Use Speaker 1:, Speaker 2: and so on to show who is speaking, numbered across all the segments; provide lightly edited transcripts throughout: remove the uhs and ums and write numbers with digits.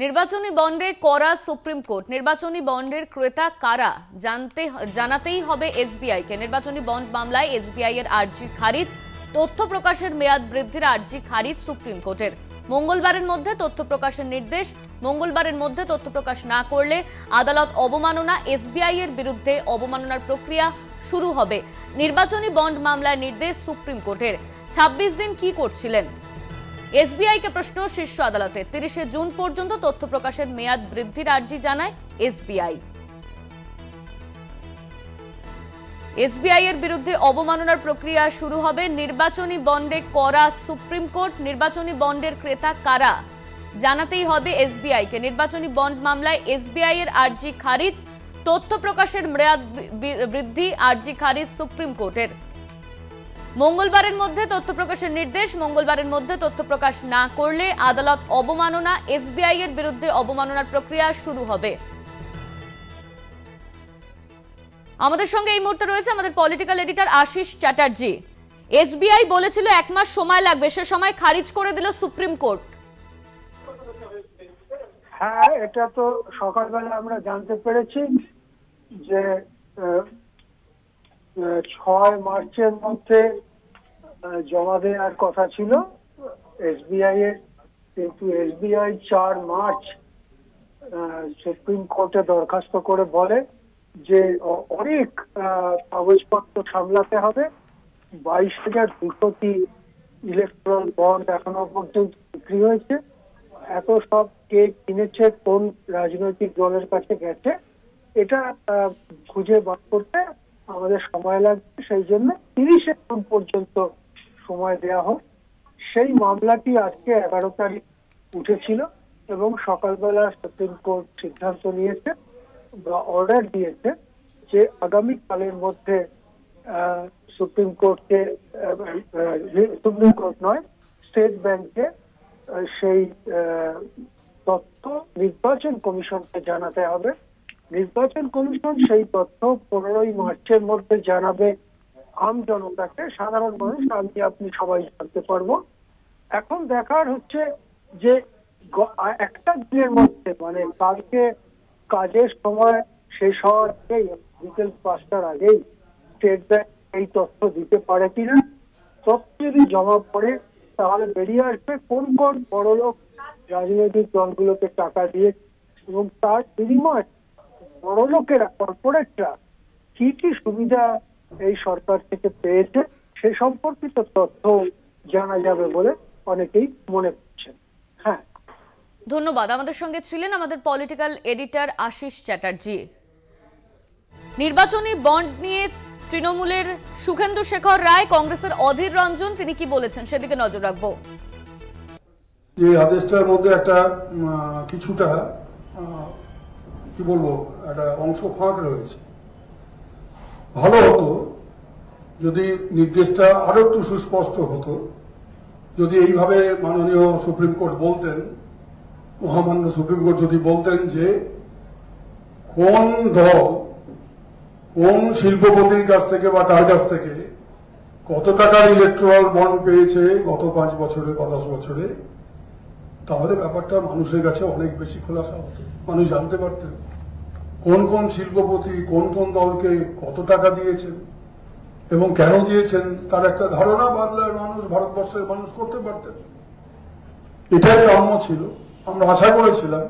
Speaker 1: নির্বাচনী বন্ডে করা সুপ্রিম কোর্ট। নির্বাচনী বন্ডের ক্রেতা কারা জানাতেই হবে এসবিআই কে। নির্বাচনী বন্ড মামলায় এসবিআই এর আর্জি খারিজ, তথ্য প্রকাশের মেয়াদ বৃদ্ধির আর্জি খারিজ সুপ্রিম কোর্টের। মঙ্গলবারের মধ্যে তথ্য প্রকাশের নির্দেশ। মঙ্গলবারের মধ্যে তথ্য প্রকাশ না করলে আদালত অবমাননা, এসবিআই এর বিরুদ্ধে অবমাননার প্রক্রিয়া শুরু হবে। নির্বাচনী বন্ড মামলায় নির্দেশ সুপ্রিম কোর্টের। 26 দিন কি করছিলেন? এসবিআই কে প্রশ্ন শীর্ষ আদালতে। 30 জুন পর্যন্ত তথ্য প্রকাশের মেয়াদ বৃদ্ধির আর্জি জানায় এসবিআই। এসবিআই এর বিরুদ্ধে অবমাননার প্রক্রিয়া শুরু হবে। নির্বাচনী বন্ডে করা সুপ্রিম কোর্ট। নির্বাচনী বন্ডের ক্রেতা কারা জানাতেই হবে এসবিআই কে। নির্বাচনী বন্ড মামলায় এসবিআই এর আর্জি খারিজ, তথ্য প্রকাশের মেয়াদ বৃদ্ধি আর্জি খারিজ সুপ্রিম কোর্টের। মঙ্গলবারের মধ্যে তথ্য প্রকাশের নির্দেশ। মঙ্গলবারের মধ্যে তথ্য প্রকাশ না করলে আদালত অবমাননা, এসবিআই এর বিরুদ্ধে অবমাননার প্রক্রিয়া শুরু হবে। আমাদের সঙ্গে এই মুহূর্তে রয়েছে আমাদের political editor Ashis Chatterjee. SBI বলেছিল 1 মাস সময় লাগবে, সে সময় খারিজ করে দিল সুপ্রিম কোর্ট।
Speaker 2: হ্যাঁ, এটা তো সকালবেলা আমরা জানতে পেরেছি যে 6 মার্চের মধ্যে জমা দেওয়ার কথা ছিল এসবিআই এর, কিন্তু এসবিআই 4 মার্চ সুপ্রিম কোর্টে দরখাস্ত করে বলে যে অনেক কাগজপত্র সামলাতে হবে। 22,200টি ইলেকট্রাল বন্ড এখনো পর্যন্ত বিক্রি হয়েছে। এত সব কে কিনেছে, কোন রাজনৈতিক দলের কাছে গেছে, এটা খুঁজে বার করতে আমাদের সময় লাগবে। সেই জন্য 30 জুন পর্যন্ত সময় দেওয়া হোক। সেই মামলাটি আজকে 11 তারিখ উঠেছিল এবং সকালবেলা সুপ্রিম কোর্ট সিদ্ধান্ত নিয়েছে বা অর্ডার দিয়েছে যে আগামীকালের মধ্যে সুপ্রিম কোর্ট নয়, স্টেট ব্যাংকে সেই তথ্য নির্বাচন কমিশনকে জানাতে হবে। নির্বাচন কমিশন সেই তথ্য 15 মার্চের মধ্যে জানাবে আম জনতাকে, সাধারণ মানুষ, আপনি সবাই জানতে পারবো। এখন দেখার হচ্ছে যে একটা দিনের মধ্যে, মানে কালকে কাজের সময় শেষ হওয়ার আগেই, বিকেল 5টার আগেই স্টেট ব্যাংক এই তথ্য দিতে পারে কিনা। তথ্য যদি জমা পড়ে তাহলে বেরিয়ে আসবে কোন কোন বড়লোক রাজনৈতিক দলগুলোকে টাকা দিয়ে এবং তার বিনিময়ে বড়লোকেরা, কর্পোরেটরা কি কি সুবিধা এই সরকার থেকে পেয়েছে সে সম্পর্কিত তথ্য জানা যাবে বলে অনেকেই মনে করছেন। হ্যাঁ,
Speaker 1: ধন্যবাদ। আমাদের সঙ্গে ছিলেন আমাদের পলিটিক্যাল এডিটর আশিস চ্যাটার্জি। নির্বাচনী বন্ড নিয়ে তৃণমূলের সুখেন্দু শেখর রায়, কংগ্রেসের অধীর রঞ্জন, তিনি কি বলেছেন সেদিকে নজর রাখবো।
Speaker 3: এই আদেশটার মধ্যে একটা কিছুটা কি বলবো, একটা অংশ ফাঁক রয়েছে। ভালো হতো যদি নির্দেশটা আরো একটু সুস্পষ্ট হতো, যদি এইভাবে মাননীয় সুপ্রিম কোর্ট বলতেন, মহামান্য সুপ্রিম কোর্ট যদি বলতেন যে কোন দল কোন শিল্পপতির কাছ থেকে বা তার কাছ থেকে কত টাকার ইলেকট্রাল বন্ড পেয়েছে গত 5 বছরে বা 10 বছরে, তাহলে ব্যাপারটা মানুষের কাছে অনেক বেশি খোলাসা হতো। মানুষ জানতে পারতেন কোন কোন শিল্পপতি কোন কোন দলকে কত টাকা দিয়েছেন এবং কেন দিয়েছেন, তার একটা ধারণা বাংলার মানুষ, ভারতবর্ষের মানুষ করতে পারতেন। এটাই কাম্য ছিল। আমরা আশা করেছিলাম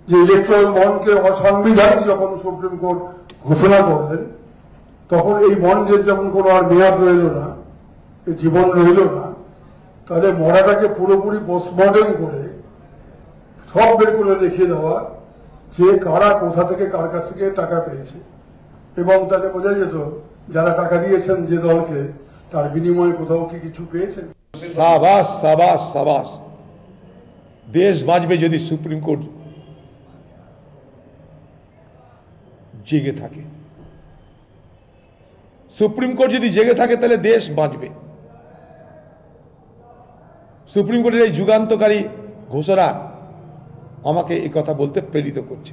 Speaker 3: যে ইলেকট্রাল বন্ডকে অসাংবিধানিক যখন সুপ্রিম কোর্ট ঘোষণা করলেন, তখন এই বন্ডের যেমন কোনো আর মেয়াদ রইল না, জীবন রইল না, তাহলে মরাটাকে পুরোপুরি পোস্টমর্টেম করে সব বের করে দেখিয়ে দেওয়া যে কারা কোথা থেকে কার কাছ থেকে টাকা পেয়েছে, এবং তাতে বোঝা যেত যারা টাকা দিয়েছেন যে দলকে, তার বিনিময়ে কোথাও কি কিছু পেয়েছেন।
Speaker 4: সাবাস সাবাস সাবাস, দেশ বাঁচবে যদি সুপ্রিম কোর্ট জেগে থাকে। সুপ্রিম কোর্ট যদি জেগে থাকে তাহলে দেশ বাঁচবে। সুপ্রিম কোর্টের এই যুগান্তকারী ঘোষণা আমাকে এই কথা বলতে প্রেরিত করছে।